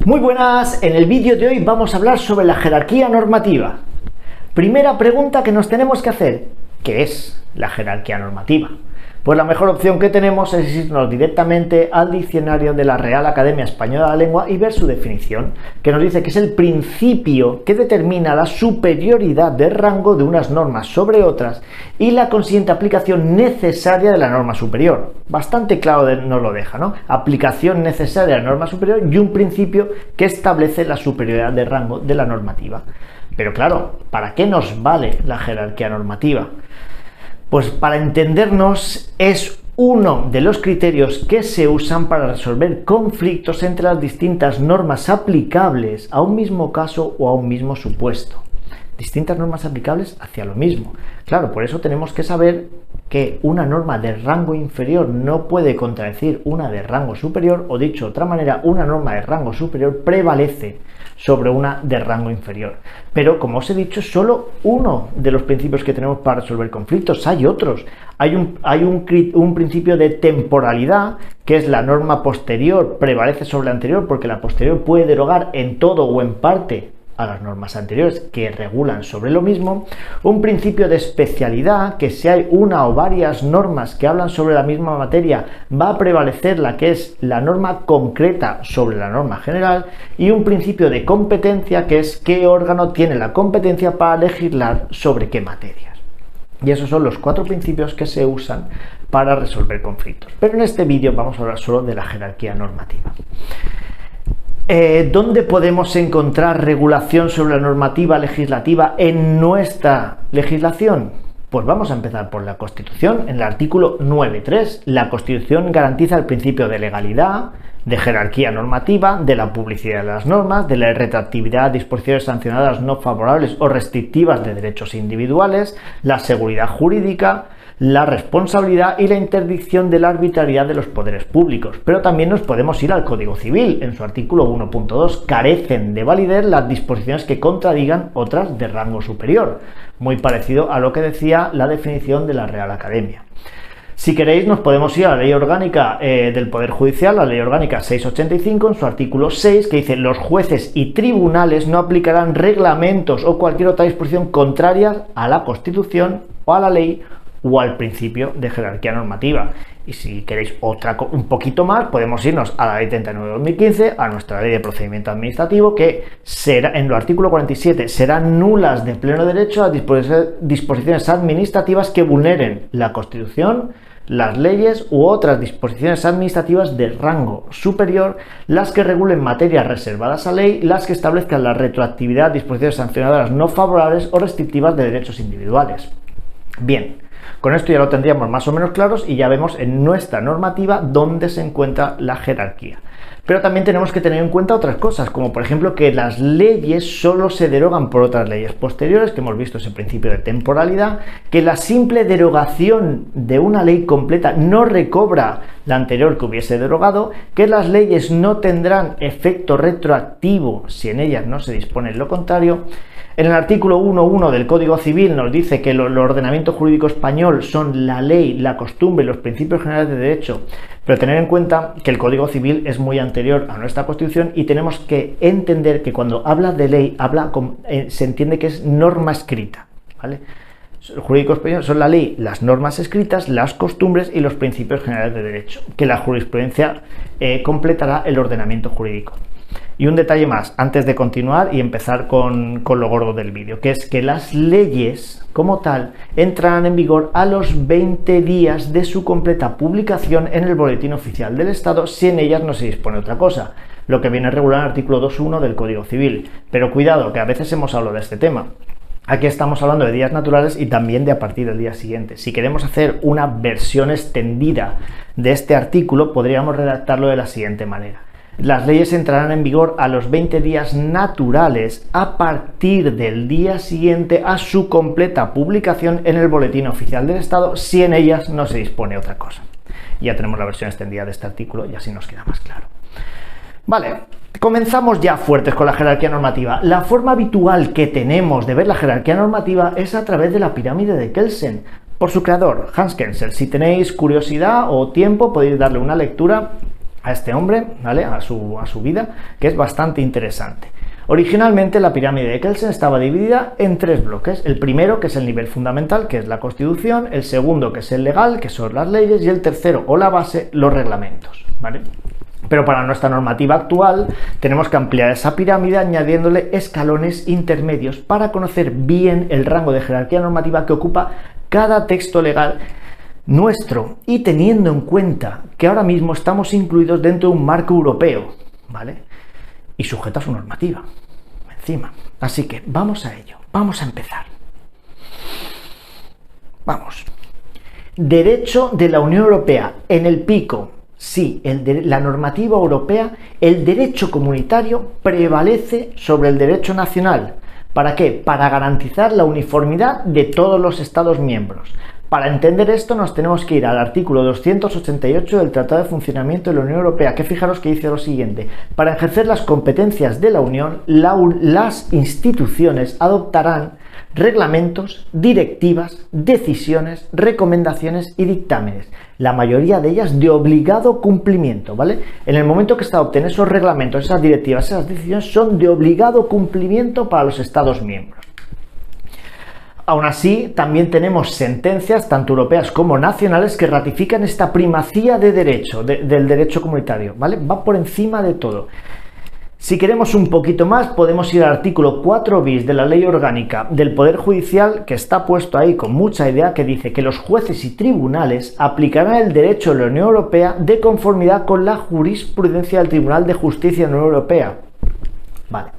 Muy buenas, en el vídeo de hoy vamos a hablar sobre la jerarquía normativa. Primera pregunta que nos tenemos que hacer, ¿qué es la jerarquía normativa? Pues la mejor opción que tenemos es irnos directamente al diccionario de la Real Academia Española de la Lengua y ver su definición, que nos dice que es el principio que determina la superioridad de rango de unas normas sobre otras y la consiguiente aplicación necesaria de la norma superior. Bastante claro nos lo deja, ¿no? Aplicación necesaria de la norma superior y un principio que establece la superioridad de rango de la normativa. Pero claro, ¿para qué nos vale la jerarquía normativa? Pues para entendernos es uno de los criterios que se usan para resolver conflictos entre las distintas normas aplicables a un mismo caso o a un mismo supuesto. Distintas normas aplicables hacia lo mismo. Claro, por eso tenemos que saber que una norma de rango inferior no puede contradecir una de rango superior, o dicho de otra manera, una norma de rango superior prevalece sobre una de rango inferior. Pero, como os he dicho, es solo uno de los principios que tenemos para resolver conflictos. Hay otros. Hay un principio de temporalidad, que es la norma posterior prevalece sobre la anterior, porque la posterior puede derogar en todo o en parte a las normas anteriores que regulan sobre lo mismo. Un principio de especialidad, que si hay una o varias normas que hablan sobre la misma materia, va a prevalecer la que es la norma concreta sobre la norma general. Y un principio de competencia, que es qué órgano tiene la competencia para legislar sobre qué materias. Y esos son los 4 principios que se usan para resolver conflictos. Pero en este vídeo vamos a hablar solo de la jerarquía normativa. ¿Dónde podemos encontrar regulación sobre la normativa legislativa en nuestra legislación? Pues vamos a empezar por la Constitución. En el artículo 9.3, la Constitución garantiza el principio de legalidad, de jerarquía normativa, de la publicidad de las normas, de la retroactividad de disposiciones sancionadas no favorables o restrictivas de derechos individuales, la seguridad jurídica, la responsabilidad y la interdicción de la arbitrariedad de los poderes públicos. Pero también nos podemos ir al Código Civil. En su artículo 1.2 carecen de validez las disposiciones que contradigan otras de rango superior, muy parecido a lo que decía la definición de la Real Academia. Si queréis, nos podemos ir a la Ley Orgánica del Poder Judicial, la Ley Orgánica 685, en su artículo 6, que dice: los jueces y tribunales no aplicarán reglamentos o cualquier otra disposición contraria a la Constitución o a la ley o al principio de jerarquía normativa. Y si queréis un poquito más, podemos irnos a la Ley 39/2015, a nuestra Ley de Procedimiento Administrativo, que será, en el artículo 47, serán nulas de pleno derecho a disposiciones administrativas que vulneren la Constitución, las leyes u otras disposiciones administrativas de rango superior, las que regulen materias reservadas a ley, las que establezcan la retroactividad de disposiciones sancionadoras no favorables o restrictivas de derechos individuales. Bien, con esto ya lo tendríamos más o menos claros y ya vemos en nuestra normativa dónde se encuentra la jerarquía. Pero también tenemos que tener en cuenta otras cosas, como por ejemplo que las leyes solo se derogan por otras leyes posteriores, que hemos visto ese principio de temporalidad, que la simple derogación de una ley completa no recobra la anterior que hubiese derogado, que las leyes no tendrán efecto retroactivo si en ellas no se dispone lo contrario. En el artículo 1.1 del Código Civil nos dice que el ordenamiento jurídico español son la ley, la costumbre y los principios generales de derecho, pero tener en cuenta que el Código Civil es muy anterior a nuestra Constitución y tenemos que entender que cuando habla de ley, se entiende que es norma escrita, ¿vale? El jurídico español son la ley, las normas escritas, las costumbres y los principios generales de derecho, que la jurisprudencia completará el ordenamiento jurídico. Y un detalle más, antes de continuar y empezar con lo gordo del vídeo, que es que las leyes, como tal, entrarán en vigor a los 20 días de su completa publicación en el Boletín Oficial del Estado, si en ellas no se dispone otra cosa, lo que viene a regular el artículo 2.1 del Código Civil. Pero cuidado, que a veces hemos hablado de este tema. Aquí estamos hablando de días naturales y también de a partir del día siguiente. Si queremos hacer una versión extendida de este artículo, podríamos redactarlo de la siguiente manera. Las leyes entrarán en vigor a los 20 días naturales a partir del día siguiente a su completa publicación en el Boletín Oficial del Estado, si en ellas no se dispone otra cosa. Ya tenemos la versión extendida de este artículo y así nos queda más claro. Vale, comenzamos ya fuertes con la jerarquía normativa. La forma habitual que tenemos de ver la jerarquía normativa es a través de la pirámide de Kelsen, por su creador, Hans Kelsen. Si tenéis curiosidad o tiempo, podéis darle una lectura a este hombre, ¿vale? A su vida, que es bastante interesante. Originalmente la pirámide de Kelsen estaba dividida en 3 bloques. El primero, que es el nivel fundamental, que es la Constitución, el segundo, que es el legal, que son las leyes, y el tercero, o la base, los reglamentos, ¿vale? Pero para nuestra normativa actual tenemos que ampliar esa pirámide añadiéndole escalones intermedios para conocer bien el rango de jerarquía normativa que ocupa cada texto legal nuestro, y teniendo en cuenta que ahora mismo estamos incluidos dentro de un marco europeo, ¿vale? Y sujeto a su normativa encima. Así que vamos a ello, vamos a empezar. Vamos. Derecho de la Unión Europea en el pico. Sí, la normativa europea, el derecho comunitario prevalece sobre el derecho nacional. ¿Para qué? Para garantizar la uniformidad de todos los Estados miembros. Para entender esto nos tenemos que ir al artículo 288 del Tratado de Funcionamiento de la Unión Europea, que fijaros que dice lo siguiente: para ejercer las competencias de la Unión, las instituciones adoptarán reglamentos, directivas, decisiones, recomendaciones y dictámenes, la mayoría de ellas de obligado cumplimiento, ¿vale? En el momento que se adopten esos reglamentos, esas directivas, esas decisiones son de obligado cumplimiento para los Estados miembros. Aún así, también tenemos sentencias, tanto europeas como nacionales, que ratifican esta primacía de derecho, del derecho comunitario, ¿vale? Va por encima de todo. Si queremos un poquito más, podemos ir al artículo 4 bis de la Ley Orgánica del Poder Judicial, que está puesto ahí con mucha idea, que dice que los jueces y tribunales aplicarán el derecho de la Unión Europea de conformidad con la jurisprudencia del Tribunal de Justicia de la Unión Europea. Vale.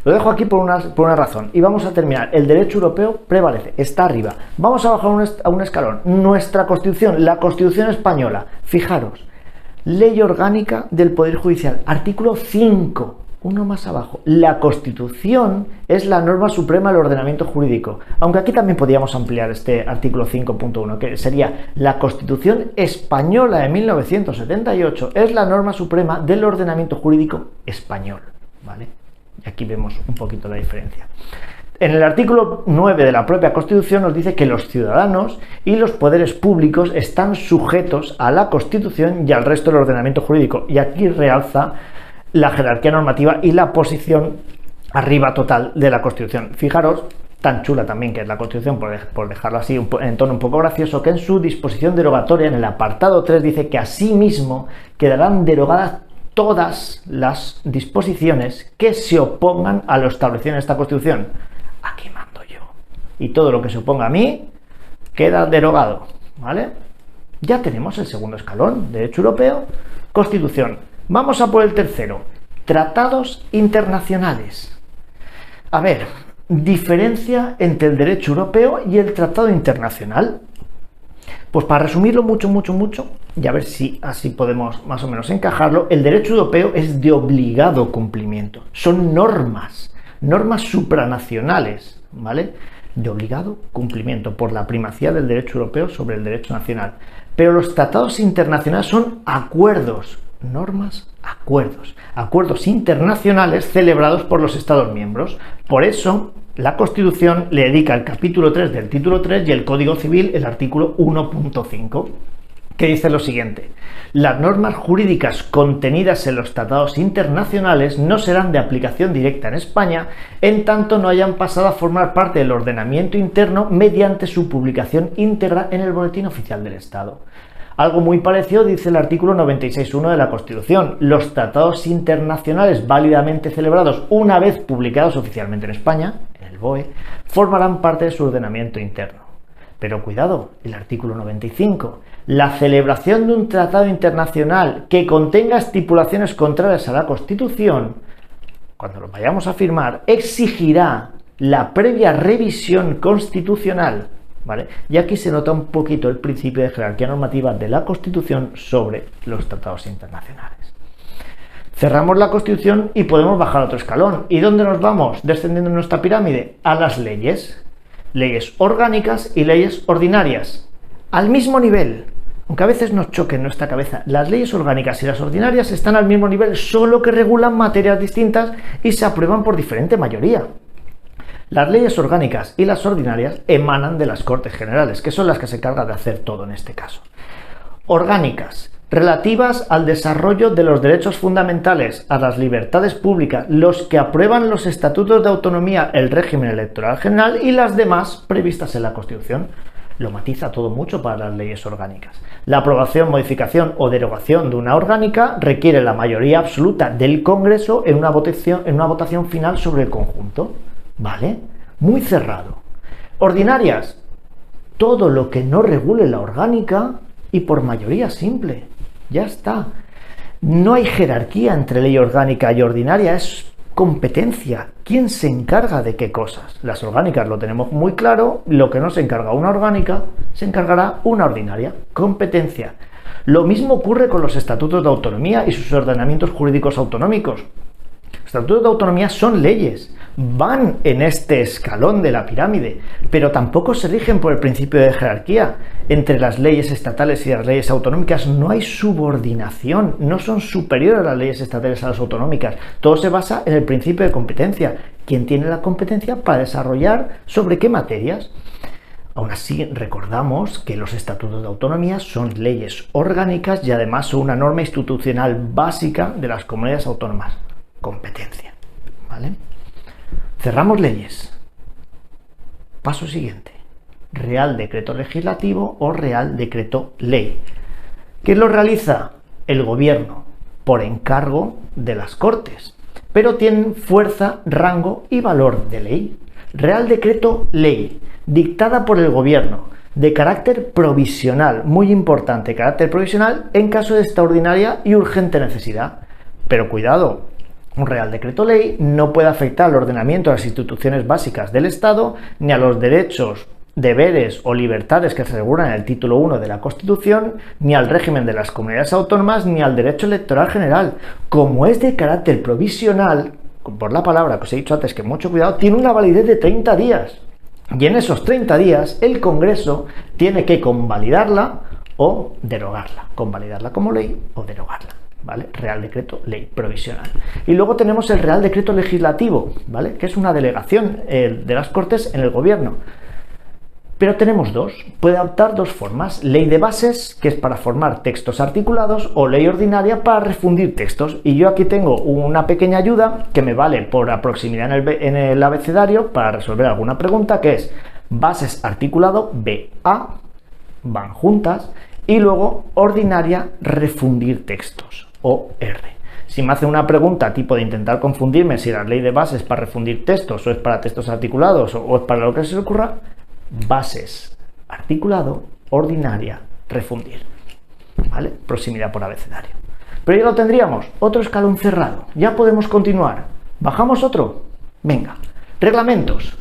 Lo dejo aquí por una razón, y vamos a terminar. El derecho europeo prevalece, está arriba. Vamos a bajar a un escalón. Nuestra Constitución, la Constitución española. Fijaros, Ley Orgánica del Poder Judicial, artículo 5, uno más abajo. La Constitución es la norma suprema del ordenamiento jurídico. Aunque aquí también podríamos ampliar este artículo 5.1, que sería: la Constitución española de 1978 es la norma suprema del ordenamiento jurídico español, ¿vale? Y aquí vemos un poquito la diferencia. En el artículo 9 de la propia Constitución nos dice que los ciudadanos y los poderes públicos están sujetos a la Constitución y al resto del ordenamiento jurídico. Y aquí realza la jerarquía normativa y la posición arriba total de la Constitución. Fijaros, tan chula también que es la Constitución, por dejarlo así en tono un poco gracioso, que en su disposición derogatoria, en el apartado 3, dice que asimismo quedarán derogadas todas las disposiciones que se opongan a lo establecido en esta Constitución. Aquí mando yo. Y todo lo que se oponga a mí queda derogado, ¿vale? Ya tenemos el segundo escalón: derecho europeo, Constitución. Vamos a por el tercero: tratados internacionales. A ver, diferencia entre el derecho europeo y el tratado internacional. Pues para resumirlo mucho, y a ver si así podemos más o menos encajarlo, el derecho europeo es de obligado cumplimiento. Son normas supranacionales, ¿vale? De obligado cumplimiento por la primacía del derecho europeo sobre el derecho nacional. Pero los tratados internacionales son acuerdos, acuerdos internacionales celebrados por los Estados miembros. Por eso la Constitución le dedica el capítulo 3 del título 3 y el Código Civil el artículo 1.5, que dice lo siguiente: las normas jurídicas contenidas en los tratados internacionales no serán de aplicación directa en España en tanto no hayan pasado a formar parte del ordenamiento interno mediante su publicación íntegra en el Boletín Oficial del Estado. Algo muy parecido dice el artículo 96.1 de la Constitución: los tratados internacionales válidamente celebrados una vez publicados oficialmente en España, en el BOE, formarán parte de su ordenamiento interno. Pero cuidado, el artículo 95: la celebración de un tratado internacional que contenga estipulaciones contrarias a la Constitución, cuando lo vayamos a firmar, exigirá la previa revisión constitucional, ¿vale? Y aquí se nota un poquito el principio de jerarquía normativa de la Constitución sobre los tratados internacionales. Cerramos la Constitución y podemos bajar otro escalón. ¿Y dónde nos vamos descendiendo en nuestra pirámide? A las leyes. Leyes orgánicas y leyes ordinarias. Al mismo nivel. Aunque a veces nos choque en nuestra cabeza, las leyes orgánicas y las ordinarias están al mismo nivel, solo que regulan materias distintas y se aprueban por diferente mayoría. Las leyes orgánicas y las ordinarias emanan de las Cortes Generales, que son las que se encargan de hacer todo en este caso. Orgánicas. relativas al desarrollo de los derechos fundamentales, a las libertades públicas, los que aprueban los estatutos de autonomía, el régimen electoral general y las demás previstas en la Constitución. Lo matiza todo mucho para las leyes orgánicas. La aprobación, modificación o derogación de una orgánica requiere la mayoría absoluta del Congreso en una votación final sobre el conjunto. ¿Vale? Muy cerrado. Ordinarias. Todo lo que no regule la orgánica y por mayoría simple. Ya está. No hay jerarquía entre ley orgánica y ordinaria, es competencia. ¿Quién se encarga de qué cosas? Las orgánicas lo tenemos muy claro, lo que no se encarga una orgánica, se encargará una ordinaria. Competencia. Lo mismo ocurre con los estatutos de autonomía y sus ordenamientos jurídicos autonómicos. Los estatutos de autonomía son leyes, van en este escalón de la pirámide, pero tampoco se rigen por el principio de jerarquía. Entre las leyes estatales y las leyes autonómicas no hay subordinación, no son superiores las leyes estatales a las autonómicas. Todo se basa en el principio de competencia. ¿Quién tiene la competencia para desarrollar sobre qué materias? Aún así, recordamos que los estatutos de autonomía son leyes orgánicas y además son una norma institucional básica de las comunidades autónomas. Competencia. ¿Vale? Cerramos leyes. Paso siguiente. Real Decreto Legislativo o Real Decreto Ley. ¿Quién lo realiza? El Gobierno, por encargo de las Cortes, pero tienen fuerza, rango y valor de ley. Real Decreto Ley, dictada por el Gobierno, de carácter provisional, muy importante, carácter provisional en caso de extraordinaria y urgente necesidad. Pero cuidado, un Real Decreto Ley no puede afectar al ordenamiento de las instituciones básicas del Estado, ni a los derechos, deberes o libertades que se regulan en el título 1 de la Constitución, ni al régimen de las comunidades autónomas, ni al derecho electoral general. Como es de carácter provisional, por la palabra que os he dicho antes, que mucho cuidado, tiene una validez de 30 días. Y en esos 30 días el Congreso tiene que convalidarla o derogarla. Convalidarla como ley o derogarla. ¿Vale? Real Decreto Ley provisional. Y luego tenemos el Real Decreto Legislativo, ¿vale? Que es una delegación de las Cortes en el Gobierno. Pero tenemos dos. Puede adoptar dos formas. Ley de bases, que es para formar textos articulados, o ley ordinaria para refundir textos. Y yo aquí tengo una pequeña ayuda que me vale por la proximidad en el abecedario para resolver alguna pregunta, que es bases articulado, BA, van juntas, y luego ordinaria, refundir textos, OR. Si me hace una pregunta tipo de intentar confundirme si la ley de bases es para refundir textos o es para textos articulados o es para lo que se le ocurra, bases, articulado, ordinaria, refundir. ¿Vale? Proximidad por abecedario. Pero ya lo tendríamos, otro escalón cerrado. Ya podemos continuar. ¿Bajamos otro? Venga. Reglamentos.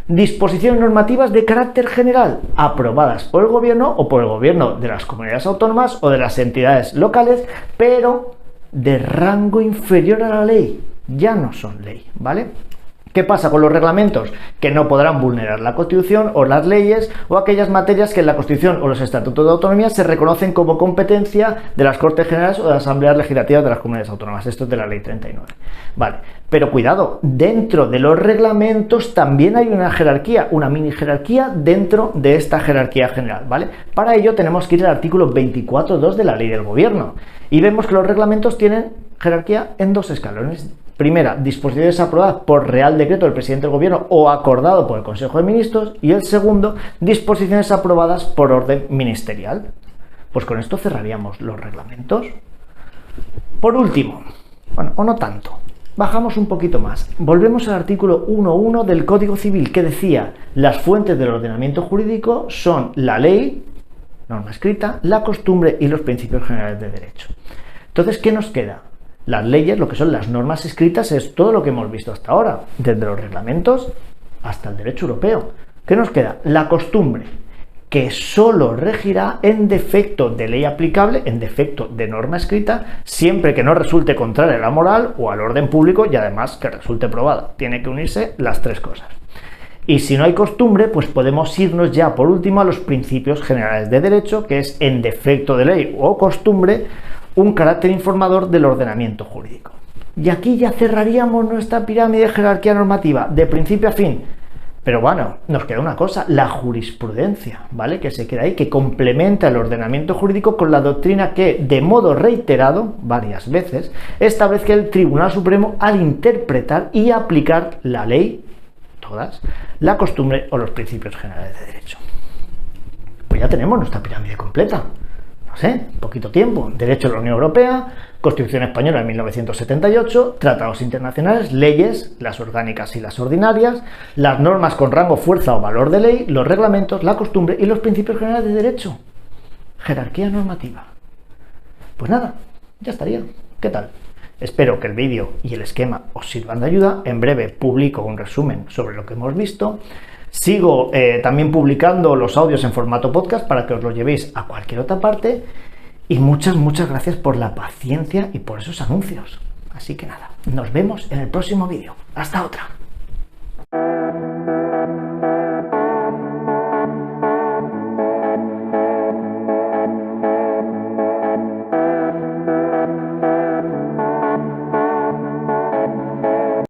Disposiciones normativas de carácter general, aprobadas por el Gobierno o por el Gobierno de las comunidades autónomas o de las entidades locales, pero de rango inferior a la ley. Ya no son ley, ¿vale? ¿Qué pasa con los reglamentos? Que no podrán vulnerar la Constitución o las leyes o aquellas materias que en la Constitución o los estatutos de autonomía se reconocen como competencia de las Cortes Generales o de las Asambleas Legislativas de las Comunidades Autónomas. Esto es de la Ley 39. Vale, pero cuidado, dentro de los reglamentos también hay una jerarquía, una mini jerarquía dentro de esta jerarquía general, ¿vale? Para ello tenemos que ir al artículo 24.2 de la Ley del Gobierno y vemos que los reglamentos tienen jerarquía en dos escalones. Primera, disposiciones aprobadas por Real Decreto del Presidente del Gobierno o acordado por el Consejo de Ministros. Y el segundo, disposiciones aprobadas por orden ministerial. Pues con esto cerraríamos los reglamentos. Por último, bueno, o no tanto, bajamos un poquito más. Volvemos al artículo 1.1 del Código Civil que decía: las fuentes del ordenamiento jurídico son la ley, norma escrita, la costumbre y los principios generales de derecho. Entonces, ¿qué nos queda? Las leyes, lo que son las normas escritas, es todo lo que hemos visto hasta ahora, desde los reglamentos hasta el derecho europeo. ¿Qué nos queda? La costumbre, que solo regirá en defecto de ley aplicable, en defecto de norma escrita, siempre que no resulte contraria a la moral o al orden público y además que resulte probada. Tiene que unirse las tres cosas. Y si no hay costumbre, pues podemos irnos ya por último a los principios generales de derecho, que es en defecto de ley o costumbre, un carácter informador del ordenamiento jurídico. Y aquí ya cerraríamos nuestra pirámide de jerarquía normativa, de principio a fin. Pero bueno, nos queda una cosa, la jurisprudencia, ¿vale? Que se queda ahí, que complementa el ordenamiento jurídico con la doctrina que, de modo reiterado, varias veces, establece el Tribunal Supremo al interpretar y aplicar la ley, todas, la costumbre o los principios generales de derecho. Pues ya tenemos nuestra pirámide completa. No sé, poquito tiempo. Derecho de la Unión Europea, Constitución Española de 1978, tratados internacionales, leyes, las orgánicas y las ordinarias, las normas con rango, fuerza o valor de ley, los reglamentos, la costumbre y los principios generales de derecho. Jerarquía normativa. Pues nada, ya estaría. ¿Qué tal? Espero que el vídeo y el esquema os sirvan de ayuda. En breve publico un resumen sobre lo que hemos visto. Sigo también publicando los audios en formato podcast para que os los llevéis a cualquier otra parte. Y muchas gracias por la paciencia y por esos anuncios. Así que nada, nos vemos en el próximo vídeo. Hasta otra.